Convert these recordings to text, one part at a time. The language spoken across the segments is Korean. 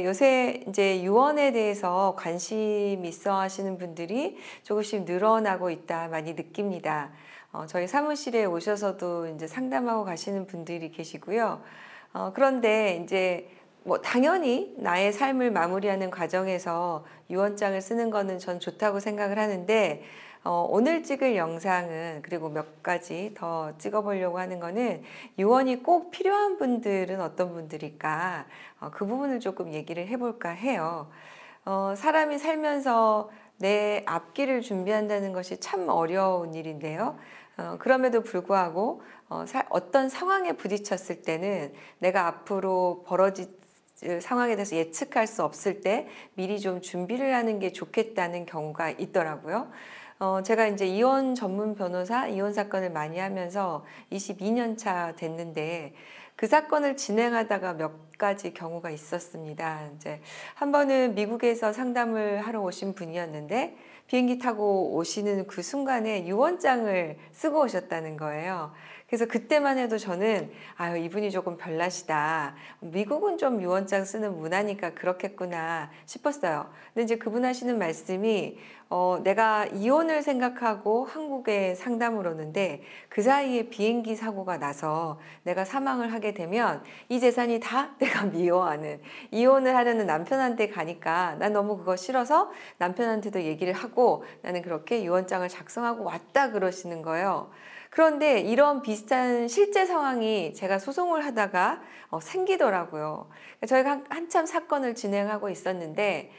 요새 이제 유언에 대해서 관심 있어 하시는 분들이 조금씩 늘어나고 있다 많이 느낍니다. 저희 사무실에 오셔서도 이제 상담하고 가시는 분들이 계시고요. 그런데 이제 뭐 당연히 나의 삶을 마무리하는 과정에서 유언장을 쓰는 거는 전 좋다고 생각을 하는데 오늘 찍을 영상은 그리고 몇 가지 더 찍어보려고 하는 거는 유언이 꼭 필요한 분들은 어떤 분들일까 그 부분을 조금 얘기를 해볼까 해요. 사람이 살면서 내 앞길을 준비한다는 것이 참 어려운 일인데요. 그럼에도 불구하고 어떤 상황에 부딪혔을 때는 내가 앞으로 벌어질 상황에 대해서 예측할 수 없을 때 미리 좀 준비를 하는 게 좋겠다는 경우가 있더라고요. 제가 이제 이혼 전문 변호사, 이혼 사건을 많이 하면서 22년 차 됐는데 그 사건을 진행하다가 몇 가지 경우가 있었습니다. 이제 한 번은 미국에서 상담을 하러 오신 분이었는데 비행기 타고 오시는 그 순간에 유언장을 쓰고 오셨다는 거예요. 그래서 그때만 해도 저는 아유, 이분이 조금 별나시다. 미국은 좀 유언장 쓰는 문화니까 그렇겠구나 싶었어요. 근데 이제 그분 하시는 말씀이 내가 이혼을 생각하고 한국에 상담을 오는데 그 사이에 비행기 사고가 나서 내가 사망을 하게 되면 이 재산이 다 내가 미워하는 이혼을 하려는 남편한테 가니까 난 너무 그거 싫어서 남편한테도 얘기를 하고 나는 그렇게 유언장을 작성하고 왔다 그러시는 거예요. 그런데 이런 비슷한 실제 상황이 제가 소송을 하다가 생기더라고요. 저희가 한참 사건을 진행하고 있었는데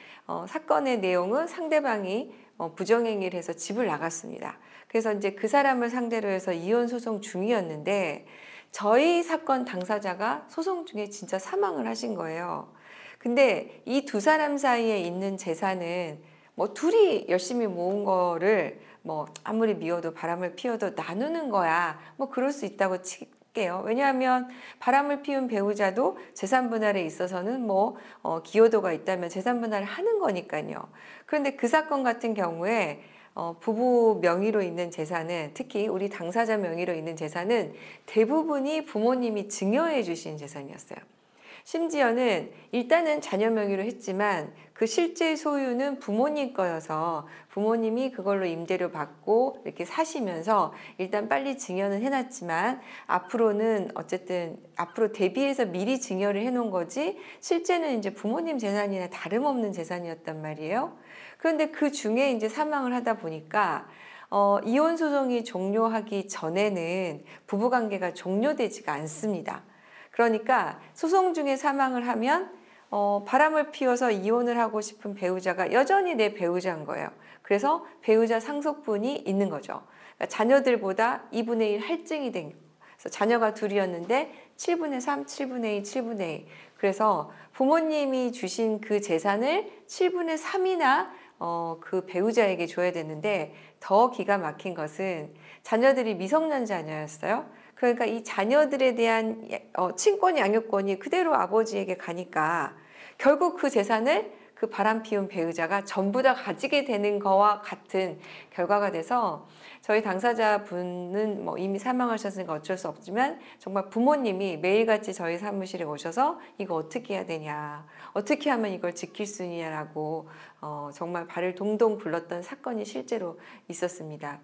사건의 내용은 상대방이 부정행위를 해서 집을 나갔습니다. 그래서 이제 그 사람을 상대로 해서 이혼 소송 중이었는데 저희 사건 당사자가 소송 중에 진짜 사망을 하신 거예요. 근데 이 두 사람 사이에 있는 재산은 뭐 둘이 열심히 모은 거를 뭐 아무리 미워도 바람을 피워도 나누는 거야. 뭐 그럴 수 있다고 칠게요. 왜냐하면 바람을 피운 배우자도 재산 분할에 있어서는 뭐 기여도가 있다면 재산 분할을 하는 거니까요. 그런데 그 사건 같은 경우에 부부 명의로 있는 재산은 특히 우리 당사자 명의로 있는 재산은 대부분이 부모님이 증여해 주신 재산이었어요. 심지어는 일단은 자녀 명의로 했지만 그 실제 소유는 부모님 거여서 부모님이 그걸로 임대료 받고 이렇게 사시면서 일단 빨리 증여는 해놨지만 앞으로는 어쨌든 앞으로 대비해서 미리 증여를 해놓은 거지 실제는 이제 부모님 재산이나 다름없는 재산이었단 말이에요. 그런데 그 중에 이제 사망을 하다 보니까 이혼 소송이 종료하기 전에는 부부관계가 종료되지가 않습니다. 그러니까 소송 중에 사망을 하면 바람을 피워서 이혼을 하고 싶은 배우자가 여전히 내 배우자인 거예요. 그래서 배우자 상속분이 있는 거죠. 그러니까 자녀들보다 2분의 1 할증이 된 거예요. 그래서 자녀가 둘이었는데 7분의 3, 7분의 2, 7분의 2. 그래서 부모님이 주신 그 재산을 7분의 3이나 그 배우자에게 줘야 되는데 더 기가 막힌 것은 자녀들이 미성년 자녀였어요. 그러니까 이 자녀들에 대한 친권 양육권이 그대로 아버지에게 가니까 결국 그 재산을 그 바람 피운 배우자가 전부 다 가지게 되는 거와 같은 결과가 돼서 저희 당사자분은 뭐 이미 사망하셨으니까 어쩔 수 없지만 정말 부모님이 매일같이 저희 사무실에 오셔서 이거 어떻게 해야 되냐, 어떻게 하면 이걸 지킬 수 있냐라고 정말 발을 동동 굴렀던 사건이 실제로 있었습니다.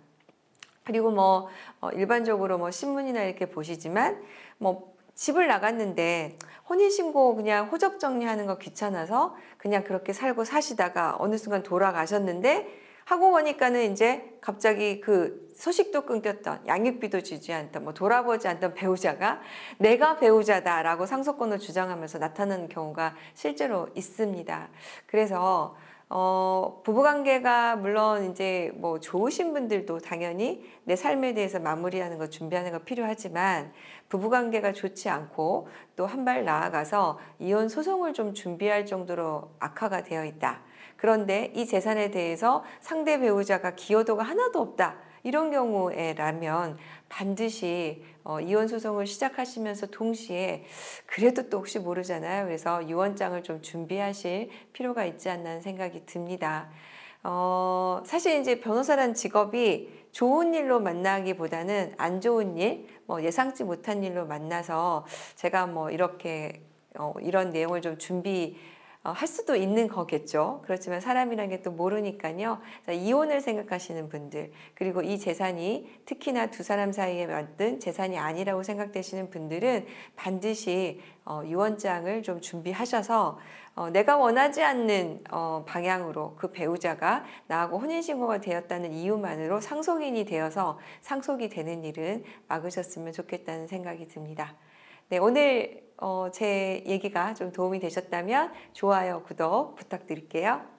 그리고 뭐 일반적으로 뭐 신문이나 이렇게 보시지만 뭐 집을 나갔는데 혼인신고 그냥 호적 정리하는 거 귀찮아서 그냥 그렇게 살고 사시다가 어느 순간 돌아가셨는데 하고 보니까는 이제 갑자기 그 소식도 끊겼던 양육비도 주지 않던 뭐 돌아보지 않던 배우자가 내가 배우자다라고 상속권을 주장하면서 나타나는 경우가 실제로 있습니다. 그래서 부부관계가 물론 이제 뭐 좋으신 분들도 당연히 내 삶에 대해서 마무리하는 거 준비하는 거 필요하지만 부부관계가 좋지 않고 또 한 발 나아가서 이혼 소송을 좀 준비할 정도로 악화가 되어 있다. 그런데 이 재산에 대해서 상대 배우자가 기여도가 하나도 없다. 이런 경우에라면 반드시 이혼 소송을 시작하시면서 동시에 그래도 또 혹시 모르잖아요. 그래서 유언장을 좀 준비하실 필요가 있지 않나 생각이 듭니다. 사실 이제 변호사란 직업이 좋은 일로 만나기보다는 안 좋은 일, 뭐 예상치 못한 일로 만나서 제가 뭐 이렇게 이런 내용을 좀 할 수도 있는 거겠죠. 그렇지만 사람이라는 게 또 모르니까요. 자, 이혼을 생각하시는 분들, 그리고 이 재산이 특히나 두 사람 사이에 만든 재산이 아니라고 생각되시는 분들은 반드시 유언장을 좀 준비하셔서 내가 원하지 않는 방향으로 그 배우자가 나하고 혼인신고가 되었다는 이유만으로 상속인이 되어서 상속이 되는 일은 막으셨으면 좋겠다는 생각이 듭니다. 네, 오늘 제 얘기가 좀 도움이 되셨다면 좋아요, 구독 부탁드릴게요.